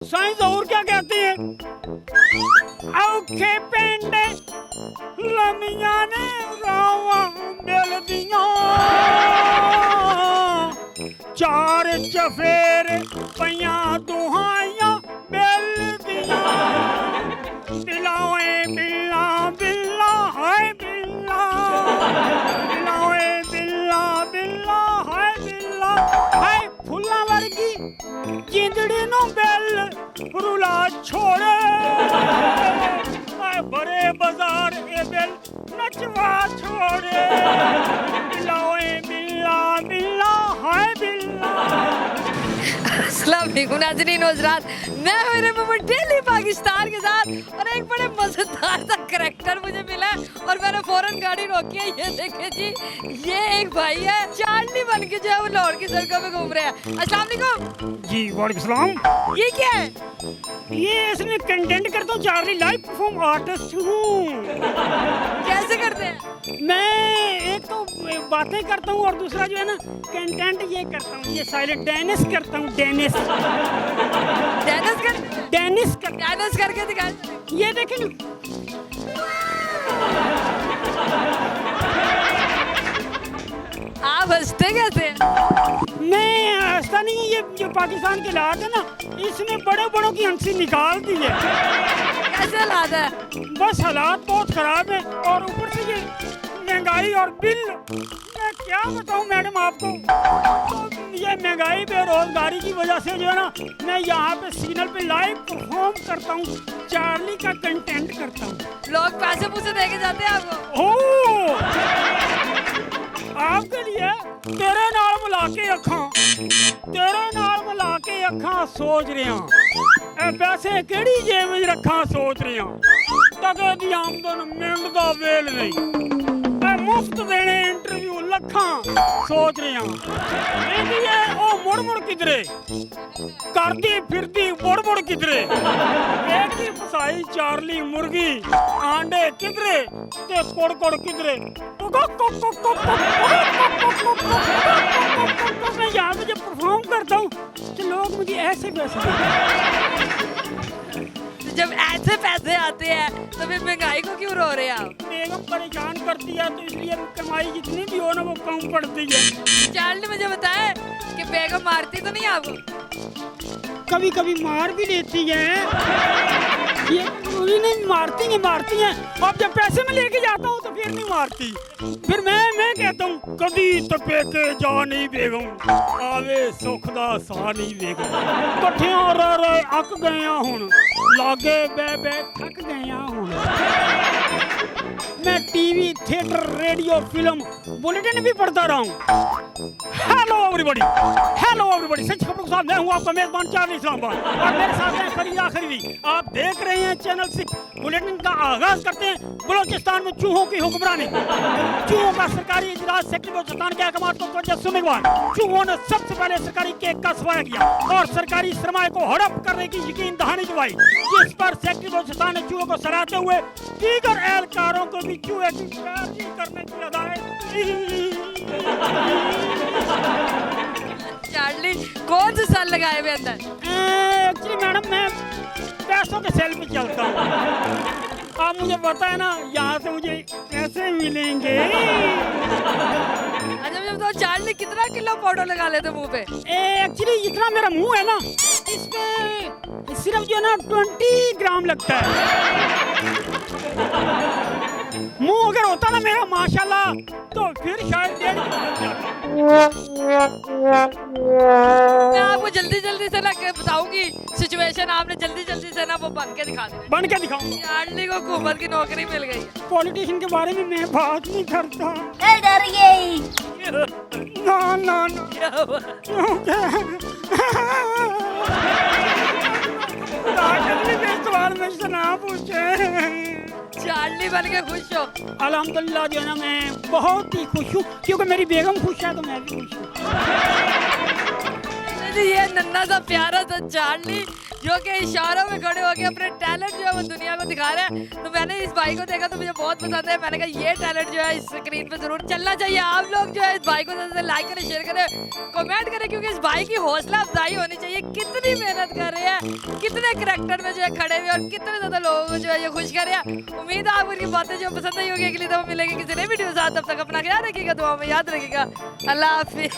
Science और क्या कहती है? औखे पेंडे लमिया ने रावा बेलदियां, चार चफेर पया दुहाइयां बेलदियां, बिलाओए बिल्ला बिल्ला हाय बिल्ला, बिलाओए बिल्ला बिल्ला हाय बिल्ला, हाय फुल्ला वर्गी जिंदड़ी नो बेल रुला छोड़े, हाय बड़े बाजार ए बेल नचवा छोड़े, बिलाओए बिल्ला बिल्ला हाय बिल्ला। अस्सलाम वालेकुम नाज़रीन हज़रात, मैं हूं रिमेंबर डेली पाकिस्तान के साथ और एक बड़े मजेदार सा करैक्टर मुझे मिला और मैंने फौरन गाड़ी रोकी है। ये देखे जी, ये एक भाई है चार्ली बन के जो है वो लाहौर की सड़कों पे घूम रहे हैं। अस्सलाम वालेकुम जी वालेकुम सलाम। ये क्या है? ये इसमें कंटेंट करता हूँ, चार्ली लाइव परफॉर्म आर्टिस्ट हूँ। कैसे करते हैं? मैं एक तो बातें करता हूँ और दूसरा जो है ना कंटेंट ये करता हूँ, ये साइलेंट डेनिस करता हूँ, डेनिस डांस करके दिखाएं। ये देखें ना, आप हंसते कैसे हैं? मैं हंसता नहीं हूँ। ये जो पाकिस्तान के हालात है ना, इसने बड़े बड़ों की हंसी निकाल दी है। कैसे हालात है? बस हालात बहुत खराब है और ऊपर से ये महंगाई और बिल, मैं क्या बताऊं मैडम आपको, ये महंगाई बेरोजगारी की वजह से जो है ना, मैं यहाँ पे सिग्नल पे लाइव परफॉर्म करता हूँ, चार्ली का कंटेंट करता हूँ। लोग पैसे पूसे दे के जाते हैं आपको? ओ आपके लिए तेरे नाल मिला के अखां, तेरे नाल मिला के अखां सोच रहे हैं, पैसे केड़ी जेब में रखा सोच रहे हैं, टके दी आमदन मिंट दा वेल नहीं, मुफ्त देने इंटरव्यू लखां सोच रहे हैं, ओ मुड़ मुड़ किधरे करती फिरती मुड़ मुड़ किधरे, एक ही फसाई चार्ली मुर्गी आंडे किधरे ते कोड़ कोड़ किधरे, मैं यहाँ पे जब परफॉर्म करता हूँ तो लोग मुझे ऐसे पैसे देते हैं। जब ऐसे पैसे आते हैं तो फिर महंगाई को क्यों रो रहे हैं आप? बेगम परेशान करती है तो इसलिए कमाई जितनी भी हो ना वो कम पड़ती है। चार्ली मुझे बताए कि बेगम मारती तो नहीं आपको? कभी कभी मार भी लेती है, ये पूरी नहीं मारती हैं। अब जब पैसे में लेके जाता हूँ तो फिर नहीं मारती, फिर मैं कहता हूँ कदी तपे के जा नहीं बेगम, आवे सुख दा सा नहीं बेगम, कट्ठियां रह रहे अक गए हुण, लागे बह बह थक गए हुण। मैं TV, theatre, radio, film, bulletin भी पढ़ता रहा हूँ। हेलो एवरीबॉडी, सच खबरों के साथ मैं हूँ आपका मेजबान चार्ली इस्लामाबाद और मेरे साथ हैं फरीदा खरीदी। आप देख रहे हैं चैनल 6। बुलेटिन का आगाज करते हैं। बलोचिस्तान में चूहों की हुक्मरानी, चूहों का सरकारी इजलास सेक्रेटरी बलोचिस्तान के अहकाम को तवज्जो सुनने के बाद चूहों ने सबसे पहले सरकारी केक का सफाया किया और सरकारी सरमाए को हड़प करने की यकीन दहानी जमाई, जिस पर सेक्रेटरी बलोचिस्तान ने चूहों को सराहते हुए दीगर एहलकारों को भी चूहे की पैरवी करने की हिदायत। चार्ली कौन से साल लगाए हुए अंदर? एक्चुअली मैडम मैं पैसों के सेल पे चलता हूँ। आप मुझे पता है ना, यहाँ से मुझे पैसे मिलेंगे। अच्छा मुझे बताओ चार्ली कितना किलो पाउडर लगा लेते मुंह पे? एक्चुअली इतना मेरा मुंह है ना, इसमें सिर्फ जो है ना 20 ग्राम लगता है। मुंह अगर होता ना मेरा माशाल्लाह तो फिर शायद 1.5 किलो लग जाता। मैं आपको जल्दी से ना बताऊंगी सिचुएशन, आपने जल्दी से ना वो बन के दिखा देना। बन के दिखाऊं? चार्ली को हुकूमत की नौकरी मिल गई है। पॉलिटिशियन के बारे में मैं बात नहीं करता। डर गई। ना क्या हुआ? चार्ली बन के खुश हो? अल्हम्दुलिल्लाह जो है ना मैं बहुत ही खुश हूँ, क्योंकि मेरी बेगम खुश है तो मैं भी खुश हूँ। ये नन्हा सा प्यारा सा चार्ली जो कि इशारों में खड़े होकर अपने टैलेंट जो है वो दुनिया को दिखा रहे हैं। तो मैंने इस भाई को देखा तो मुझे बहुत पसंद है। मैंने कहा ये टैलेंट जो है इस स्क्रीन पे जरूर चलना चाहिए। आप लोग जो है इस भाई को लाइक करें, शेयर करें, कमेंट करें, क्योंकि इस भाई की हौसला अफजाई होनी चाहिए। कितनी मेहनत कर रहे हैं, कितने करैक्टर में जो है खड़े हुए और कितने ज्यादा लोगों को जो है ये खुश कर रहे हैं। उम्मीद है आपको इनकी बातें जो पसंद नहीं होगी। अगली दफा मिलेंगे किसी नई वीडियो के साथ। तब तक अपना ख्याल रखिएगा, दुआ में याद रखिएगा। अल्लाह हाफिज।